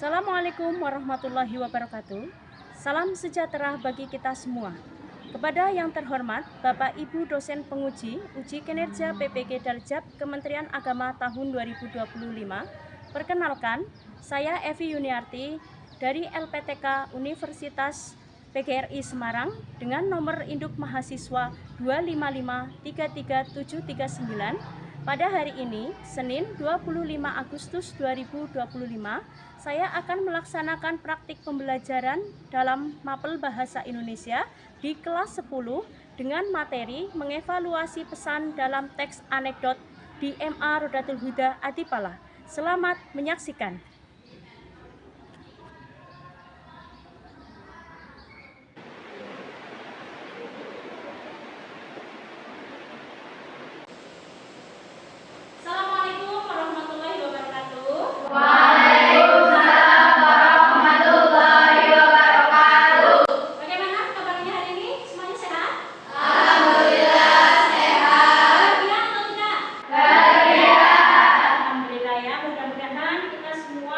Assalamualaikum warahmatullahi wabarakatuh. Salam sejahtera bagi kita semua. Kepada yang terhormat Bapak Ibu dosen penguji uji kinerja PPG Darjab Kementerian Agama tahun 2025, perkenalkan, saya Evi Yuniarti dari LPTK Universitas PGRI Semarang dengan nomor induk mahasiswa 2553339. Pada hari ini, Senin 25 Agustus 2025, saya akan melaksanakan praktik pembelajaran dalam Mapel Bahasa Indonesia di kelas 10 dengan materi mengevaluasi pesan dalam teks anekdot di MA Rodatul Huda Adipala. Selamat menyaksikan. Assalamualaikum warahmatullahi wabarakatuh. Waalaikumsalam warahmatullahi wabarakatuh. Bagaimana kabarnya hari ini? Semuanya sehat? Alhamdulillah sehat. Bahagia atau tidak? Bahagia. Alhamdulillah ya, mudah-mudahan kita semua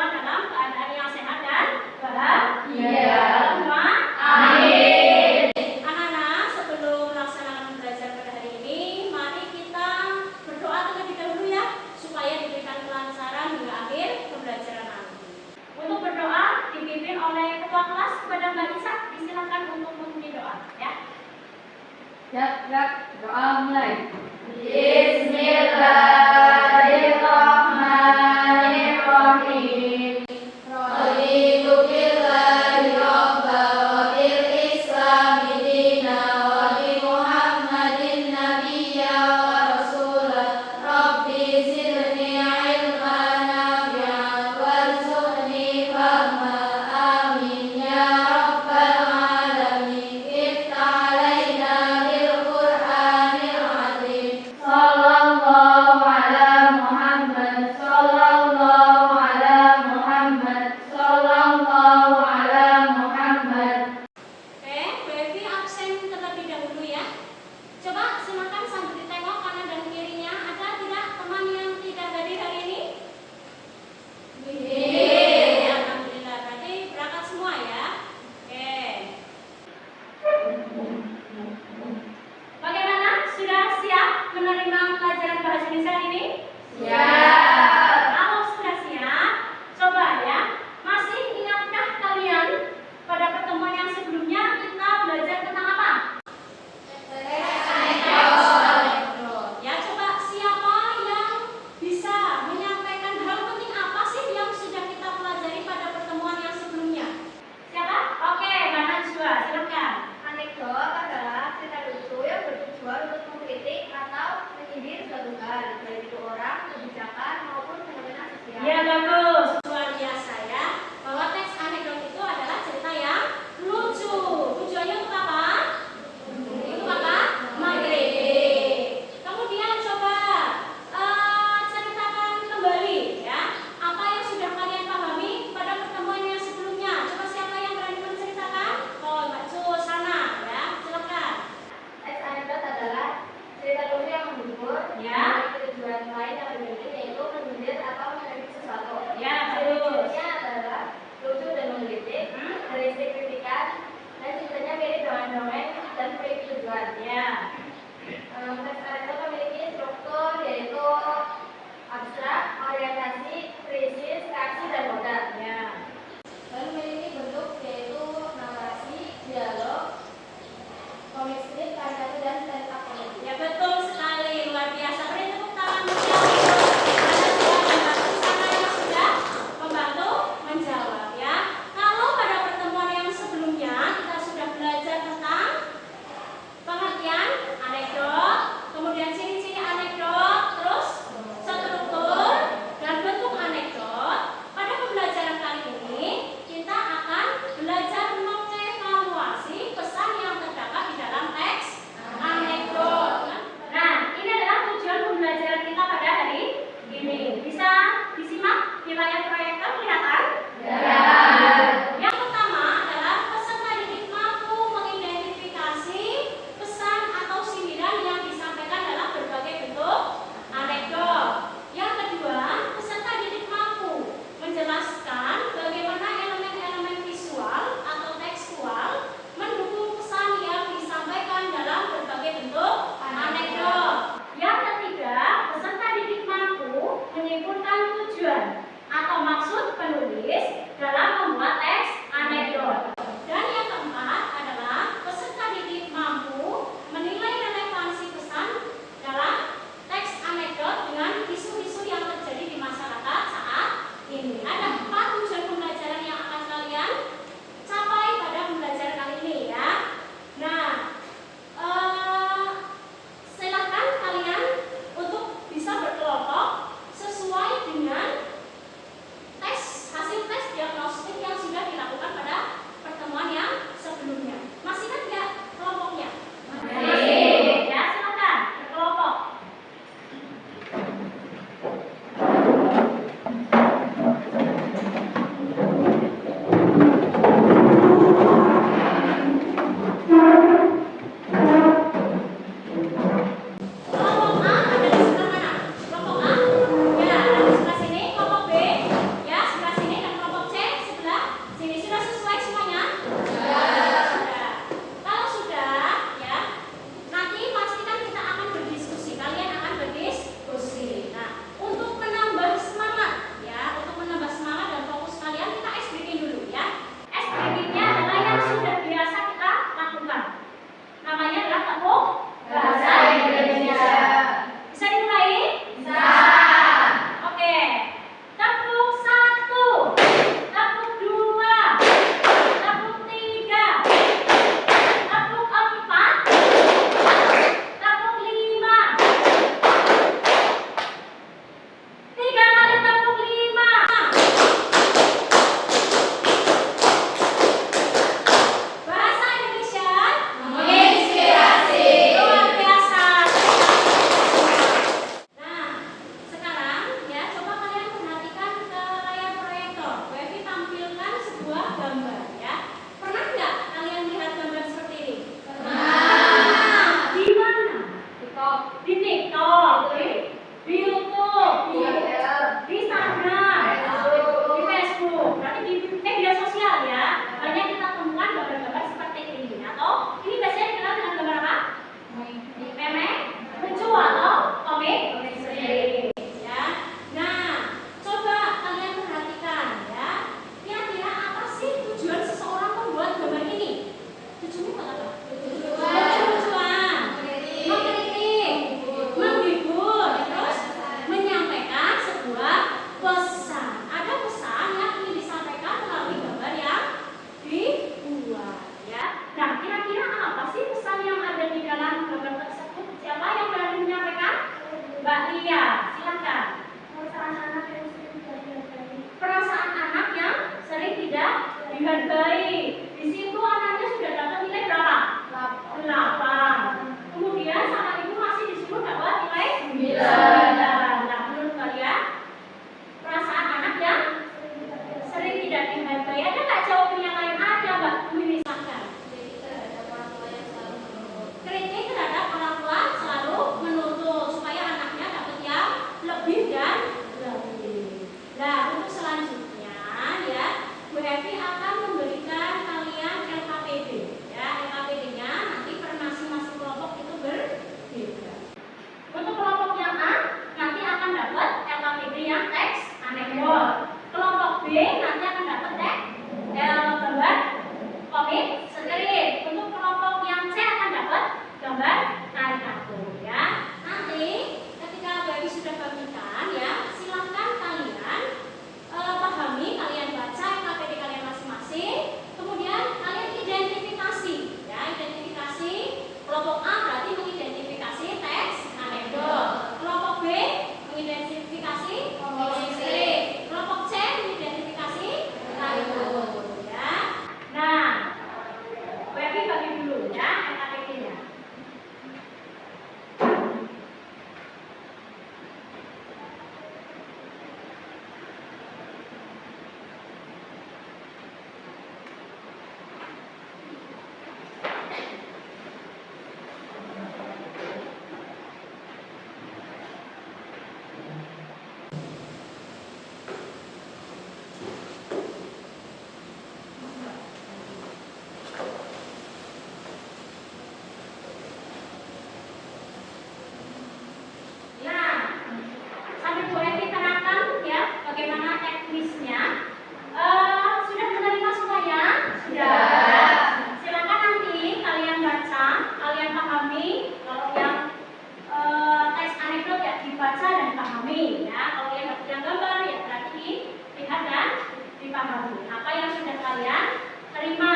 Akabari. Apa yang sudah kalian terima,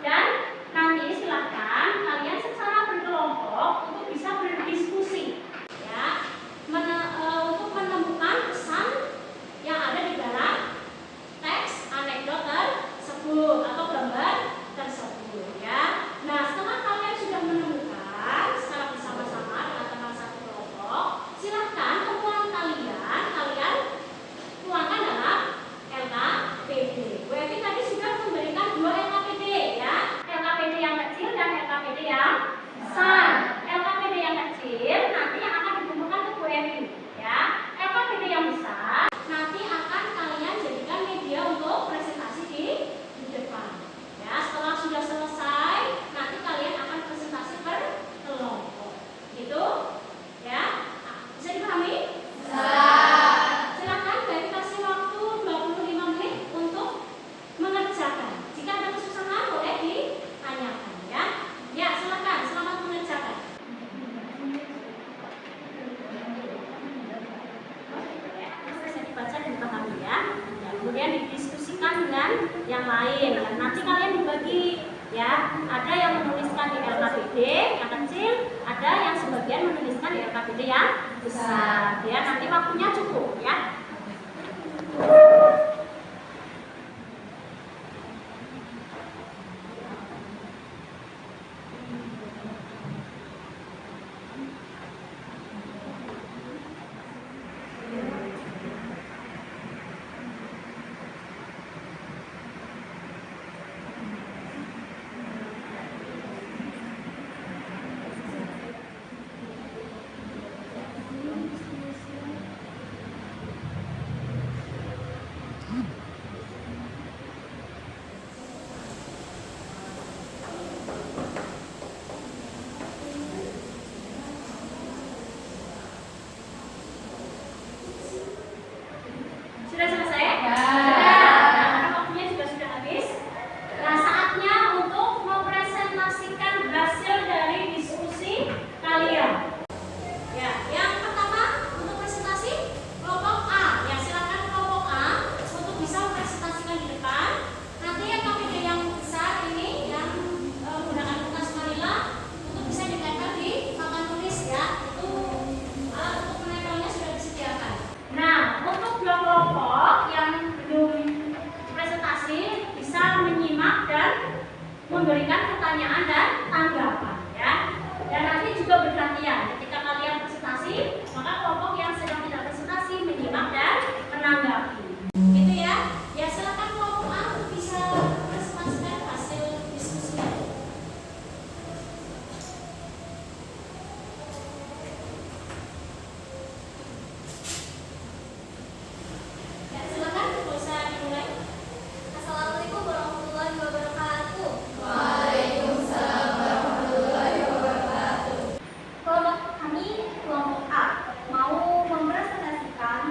dan nanti silahkan kalian secara berkelompok untuk bisa berdiskusi ya, untuk menemukan pesan yang ada di dalam teks anekdot tersebut atau gambar tersebut ya. Nah, setelah kalian sudah menemukan secara bersama-sama dengan teman satu kelompok, silahkan temuan kalian tuangkan dalam LKPD. Bu Evi tadi sudah memberikan 2 LKPD ya, LKPD yang kecil dan LKPD yang besar. LKPD yang kecil nanti akan dikumpulkan ke Bu Evi ya. LKPD yang besar nanti akan kalian jadikan media untuk presentasi di depan ya. Setelah sudah selesai, nanti kalian akan presentasi per kelompok gitu ya. Bisa dipahami? Silakan Bapak kasih waktu 25 menit untuk mengerjakan. Jika ada kesusahan boleh ditanyakan ya. Ya, silakan, selamat mengerjakan. Bisa dibaca dan dipahami ya. Kemudian didiskusikan dengan yang lain. Dan nanti kalian dibagi ya. Ada yang menuliskan di LKPD yang kecil, ada yang sebagian menuliskan di LKPD yang besar. Ya, nanti waktunya cukup ya. Sudah selesai? Nah, waktunya juga sudah habis. Nah, saatnya untuk mempresentasikan hasil dari diskusi kalian. Ya, yang pertama untuk presentasi kelompok A. Ya, silakan kelompok A untuk bisa mempresentasikan di depan. Nanti yang KPD yang besar ini yang menggunakan kertas manila untuk bisa ditempel di papan tulis ya. Itu alat untuk menempelnya sudah disediakan. Nah, untuk dua kelompok yang belum presentasi bisa menyimak dan memberikan pertanyaan dan tanggapan ya. Dan nanti juga bergantian. Ketika kalian presentasi, maka kelompok yang sedang tidak presentasi menyimak dan menanggapi. Gitu ya. Ya, silakan kelompok A untuk bisa presentasikan hasil diskusinya. Ya, silakan bisa dimulai. Assalamualaikum warahmatullahi wabarakatuh. Kelompok kami, kelompok A, mau mempresentasikan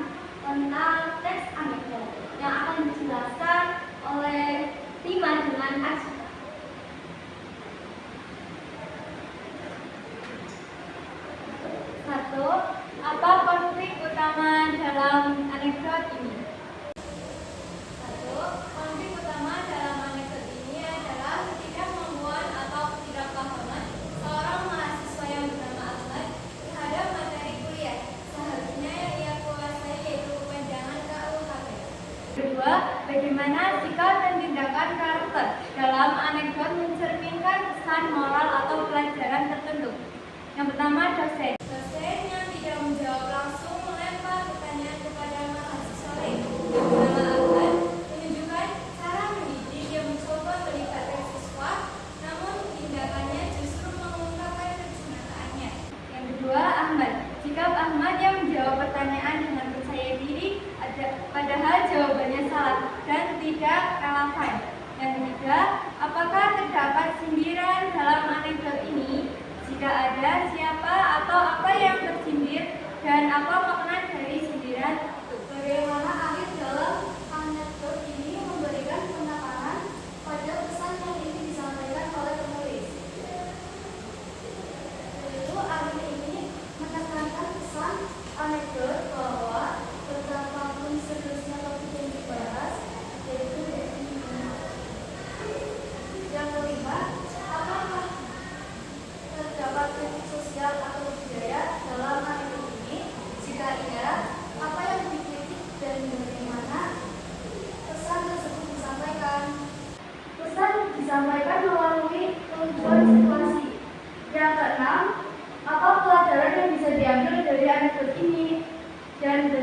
tentang teks anekdot yang akan dijelaskan oleh Tima dengan Arsita. Satu, apa konflik utama dalam anekdot ini? Satu, konflik utama dalam anekdot ini adalah ketidakmampuan atau ketidakpahaman seorang mahasiswa yang bernama Ahmad terhadap materi kuliah seharusnya yang ia kuasai, yaitu kepanjangan KUHP. Kedua, bagaimana sikap dan tindakan karakter dalam anekdot mencerminkan pesan moral atau pelajaran tertentu. Yang pertama, dosen. Dosen yang tidak menjawab langsung melempar pertanyaan kepada mahasiswa lain yang bernama Ahmad, menunjukkan cara mendidik yang mencoba melibatkan siswa, namun tindakannya justru mengungkapkan kecintaannya. Yang kedua, Ahmad. Sikap Ahmad yang menjawab pertanyaan dengan percaya diri, padahal jawabannya salah dan tidak relevan. Yang ketiga, apakah terdapat sindiran dalam anekdot ini? Jika ada, siapa atau apa yang tersindir dan apa makna dari sindiran itu? Bagaimana akhir dalam anekdot ini memberikan penekanan pada pesan yang ingin disampaikan oleh penulis? Yaitu akhir ini menekankan pesan anekdot bahwa betapapun seriusnya topik yang dibahas, yaitu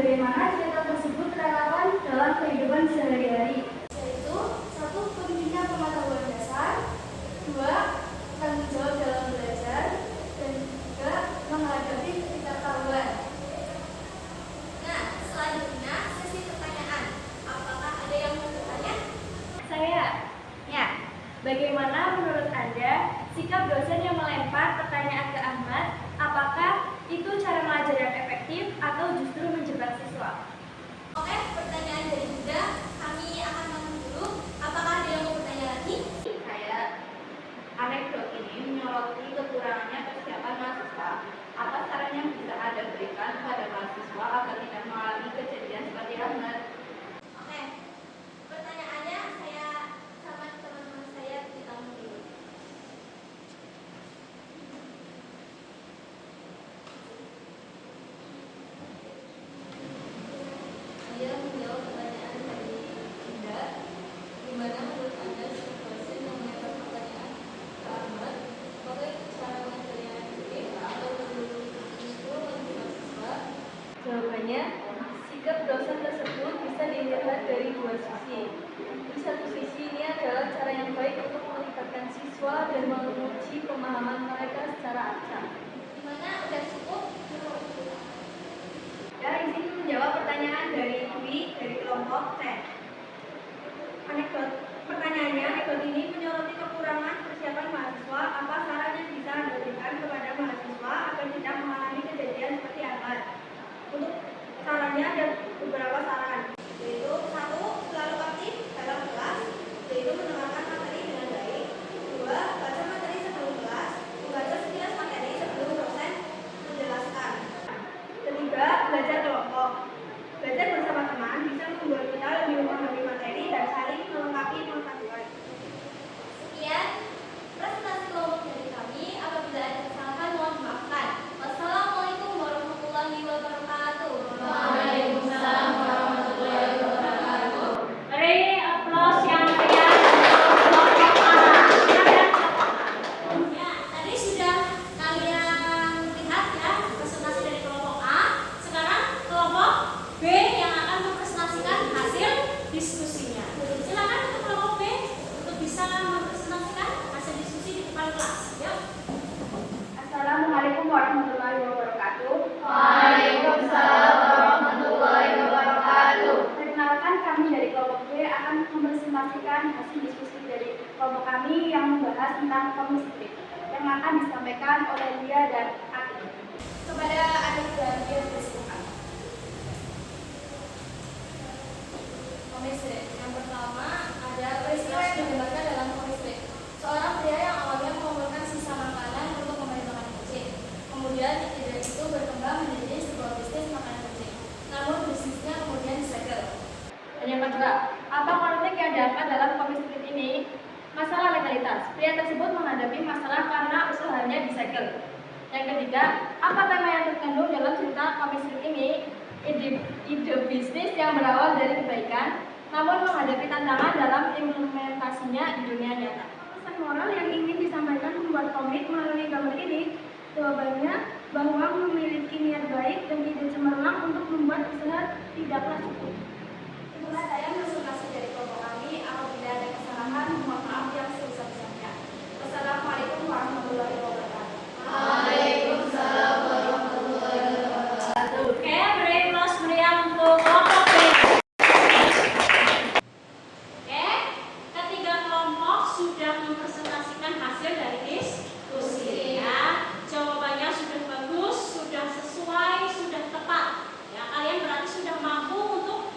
bagaimana cerita tersebut relevan dalam kehidupan sehari-hari. Yaitu, 1. Pentingnya pengetahuan dasar, 2. Tanggung jawab dalam belajar, dan 3. Menghadapi ketidaktahuan. Nah, selanjutnya sesi pertanyaan. Apakah ada yang mau bertanya? Saya. Ya. Bagaimana menurut Anda sikap dosen yang melempar pertanyaan ke Ahmad? Apakah itu cara mengajar yang efektif atau justru menjebak siswa? Oke, pertanyaan dari Bunda. Kami akan menunggu dulu. Apakah ada yang mau bertanya lagi? Saya, anekdot ini menyoroti kekurangannya persiapan mahasiswa. Apa saran yang bisa Anda berikan kepada mahasiswa agar tidak mengalami kejadian seperti Ahmad? Oke, pertanyaannya saya sama teman-teman saya ditanggung dulu. Saya menjawab pertanyaan dari Bunda. Gimana menurut Anda sebagai dosen yang melempar pertanyaan ke Ahmad? Apakah itu cara mengajar yang efektif atau justru menjebak siswa? Jawabannya, sikap dosen tersebut bisa dilihat dari dua sisi. Di satu sisi ini adalah cara yang baik untuk melibatkan siswa dan menguji pemahaman mereka secara acak. Gimana? Udah cukup? Saya izin menjawab pertanyaan dari Dwi dari kelompok C. Pertanyaannya, anekdot ini menyoroti kekurangan persiapan mahasiswa. Apa saran yang bisa Anda berikan kepada mahasiswa agar tidak mengalami kejadian seperti Ahmad? Untuk sarannya ada beberapa saran, yaitu 1. Selalu aktif dalam kelas, yaitu mendengarkan materi dengan baik. 2. Baca materi sebelum kelas, membaca sekilas materi sebelum dosen menjelaskan. 3. Belajar kelompok. Belajar bersama teman bisa membuat kita lebih memahami materi dan saling melengkapi pengetahuan. Sekian presentasi kelompok dari kami. Apabila ada kesalahan mohon dimaafkan. Wassalamualaikum warahmatullahi wabarakatuh. Waalaikumsalam warahmatullahi wabarakatuh. Beri aplaus yang meriah untuk kelompok A. Ya, tadi sudah kalian lihat ya presentasi dari kelompok A. Sekarang kelompok B yang akan mempresentasikan hasil diskusinya. Silakan untuk kelompok B untuk bisa mempresentasikan hasil diskusi di depan kelas. Yuk. Assalamualaikum warahmatullahi wabarakatuh. Waalaikumsalam warahmatullahi wabarakatuh. Perkenalkan, kami dari kelompok B akan mempresentasikan hasil diskusi dari kelompok kami yang membahas tentang komisi yang akan disampaikan oleh Lia dan Ati. Kepada adik dan yang bersilakan. Komisi yang pertama ada peristiwa yang digambarkan dalam komisi. Seorang pria yang awalnya mengumpulkan sisa makanan untuk memberi makan kucing. Kemudian ide itu berkembang menjadi sebuah bisnis makanan kucing. Namun bisnisnya kemudian disegel. Dan yang kedua, apa konflik yang diangkat dalam komisi ini? Masalah legalitas. Pria tersebut menghadapi masalah karena usahanya disegel. Yang ketiga, apa tema yang terkandung dalam cerita komisi ini? Ide bisnis yang berawal dari kebaikan, namun menghadapi tantangan dalam implementasinya di dunia nyata. Pesan moral yang ingin disampaikan membuat komik melalui gambar ini, jawabannya bahwa memiliki niat baik dan ide cemerlang untuk membuat usaha tidaklah cukup. Itulah saya presentasi dari kelompok kami. Apabila ada kesalahan, mohon maaf yang sebesar-besarnya. Wassalamualaikum warahmatullahi wabarakatuh. Waalaikumsalam warahmatullahi wabarakatuh. Oke, beri aplaus meriah untuk kelompok B. Oke, ketiga kelompok sudah mempresentasikan hasil dari diskusi ya. Jawabannya sudah bagus, sudah sesuai, sudah tepat. Ya, kalian berarti sudah mampu untuk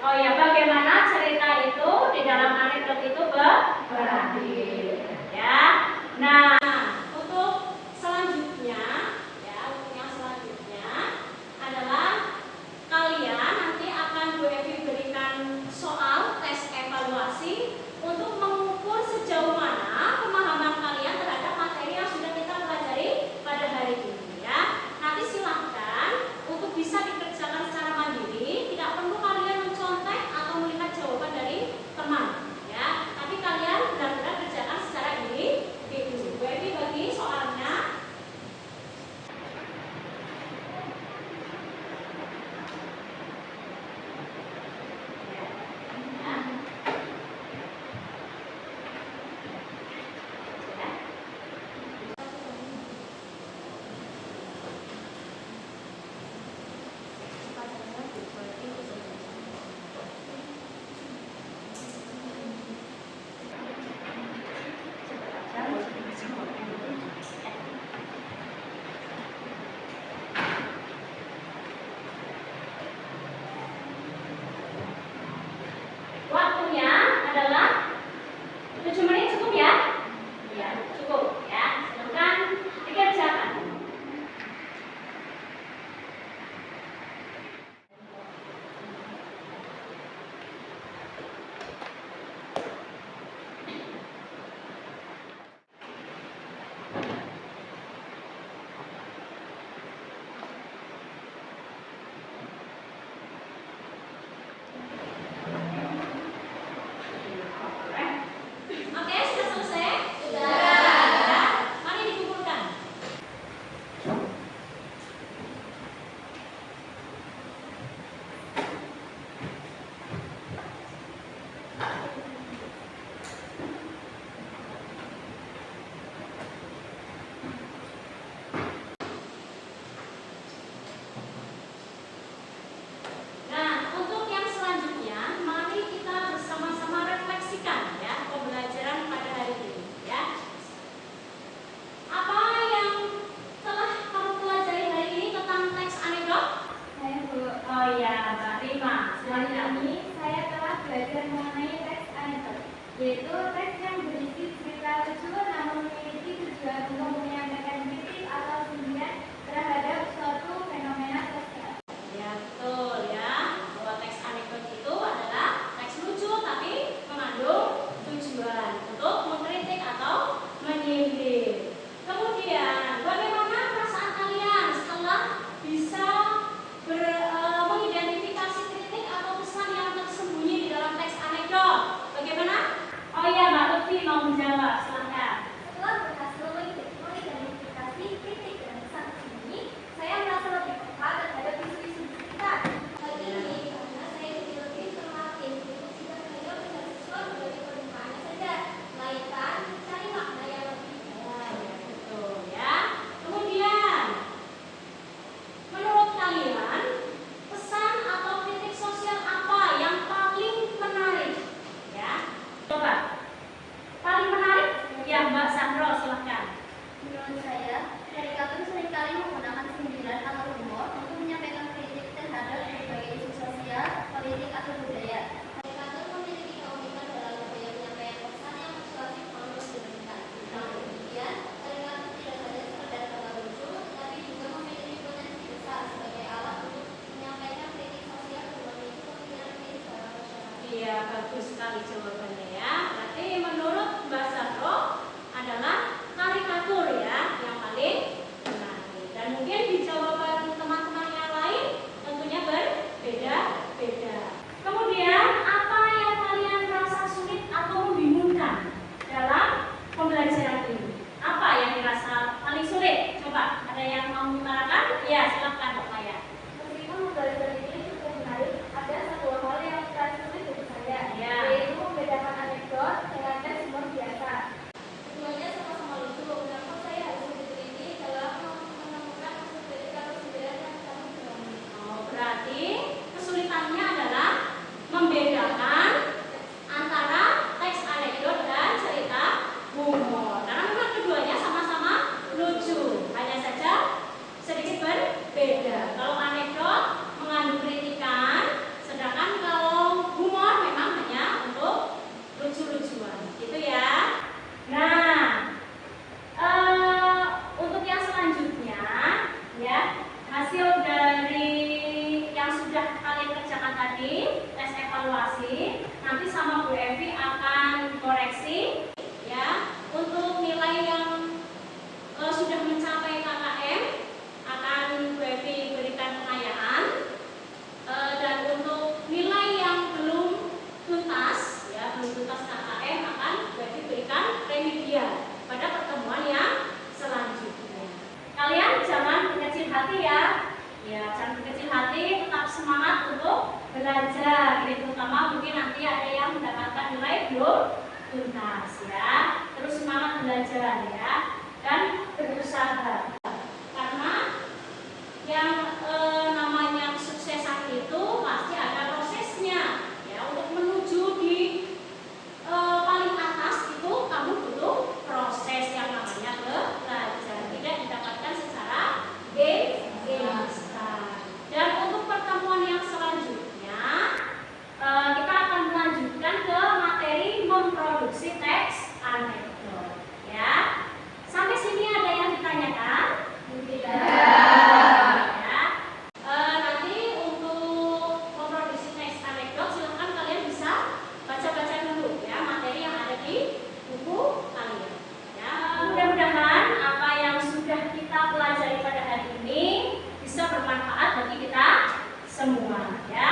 Oh ya, bagaimana cerita itu di dalam anekdot itu berakhir, ya. Nah, untuk selanjutnya, ya, untuk yang selanjutnya adalah kalian nanti akan Bu Evi berikan soal tes evaluasi untuk mengukur sejauh mana pemahaman kalian terhadap materi yang sudah kita pelajari pada hari ini, ya. Nanti silahkan untuk bisa dikerjakan secara mandiri, tidak perlu kalian mencontek atau melihat jawaban dari teman, ya. Tapi kalian benar-benar kerjakan secara individu. Bu Evi bagi soalnya. Waktunya adalah 7 menit, cukup ya? Iya, cukup ya. Silakan dikerjakan. Oke, sudah selesai? Sudah. Mari dikumpulkan. Nah, untuk yang selanjutnya, mari kita bersama-sama refleksikan ya pembelajaran pada hari ini, ya. Apa yang telah kamu pelajari hari ini tentang teks anekdot? Saya Bu, Oh ya, Mbak Rima, hari silakan. ini saya telah belajar mengenai teks anekdot, yaitu teks yang berisi cerita lucu namun memiliki tujuan untuk menyampaikan kritik atau sindiran terhadap suatu fenomena sosial. Ya, betul ya. Bahwa teks anekdot itu adalah teks lucu tapi mengandung tujuan untuk mengkritik atau menyindir. Kemudian, bagaimana perasaan kalian setelah bisa mengidentifikasi kritik atau pesan yang tersembunyi di dalam teks anekdot? Bagaimana? Oh iya, Mbak Lutfi mau menjawab, silakan. Setelah berhasil mengidentifikasi kritik dan pesan tersembunyi, saya merasa lebih peka terhadap isu-isu di sekitar. Hal ini karena saya lebih semakin tidak hanya melihat sesuatu dari permukaannya saja, melainkan mencari makna yang lebih dalam. Ya, betul ya. Kemudian, menurut kalian, pesan atau kritik sosial apa yang paling menarik? Ya, coba. Paling menarik? Ya, Mbak Sandro, silahkan. Menurut saya, karikatur seringkali menggunakan sindiran atau humor untuk menyampaikan kritik terhadap berbagai isu sosial, politik, atau budaya. Karikatur memiliki keunikan dalam gaya penyampaian pesan yang persuasif maupun menyenangkan. Namun demikian, karikatur tidak hanya sekedar kata lucu, tapi juga memiliki potensi besar sebagai alat untuk menyampaikan kritik sosial dan memiliki pemikiran kritis dalam masyarakat. Iya, bagus sekali jawabannya ya. Berarti menurut Mbak Sandro adalah karikatur ya yang paling menarik. Dan mungkin di jawaban teman-teman yang lain tentunya berbeda-beda. Kemudian, apa yang kalian rasa sulit atau membingungkan dalam pembelajaran ini? Apa yang dirasa paling sulit? Coba, ada yang mau mengutarakan? Ya, silahkan Mbak Maya. Meskipun pembelajaran ini cukup menarik, ada satu hal yang terasa sulit bagi saya, Ya. yaitu membedakan anekdot dengan teks humor biasa. Keduanya sama-sama lucu, namun saya harus lebih teliti dalam menemukan maksud dari kata sindiran yang kami berani. Oh, berarti kesulitannya adalah membedakan antara teks anekdot dan cerita humor. Karena memang keduanya sama-sama lucu, hanya saja sedikit berbeda. Kalau anekdot mengandung kritikan, sedangkan kalau hasil dari yang sudah kalian kerjakan tadi, tes evaluasi, nanti sama Bu Evi akan koreksi ya. Untuk nilai yang sudah mencapai KKM akan Bu Evi berikan pengayaan, dan untuk nilai yang belum tuntas ya, belum tuntas KKM akan Bu Evi berikan remedial pada pertemuan yang selanjutnya. Kalian jangan berkecil hati ya. Ya, jangan berkecil hati, tetap semangat untuk belajar. Ini terutama mungkin nanti ada yang mendapatkan nilai belum tuntas ya. Terus semangat belajar ya, dan berusaha. Karena yang namanya kesuksesan itu pasti ada prosesnya ya. Untuk menuju di paling atas itu kamu butuh proses yang namanya belajar, tidak didapatkan secara instan. Dan untuk pertemuan yang selanjutnya kita akan melanjutkan ke materi memproduksi teks anekdot ya. Sampai sini ada yang ditanyakan? Tidak. Ya. Nanti untuk memproduksi teks anekdot silahkan kalian bisa baca-baca dulu ya materi yang ada di buku kalian. Ya, mudah-mudahan apa yang sudah kita pelajari pada hari ini bisa bermanfaat bagi kita semua ya.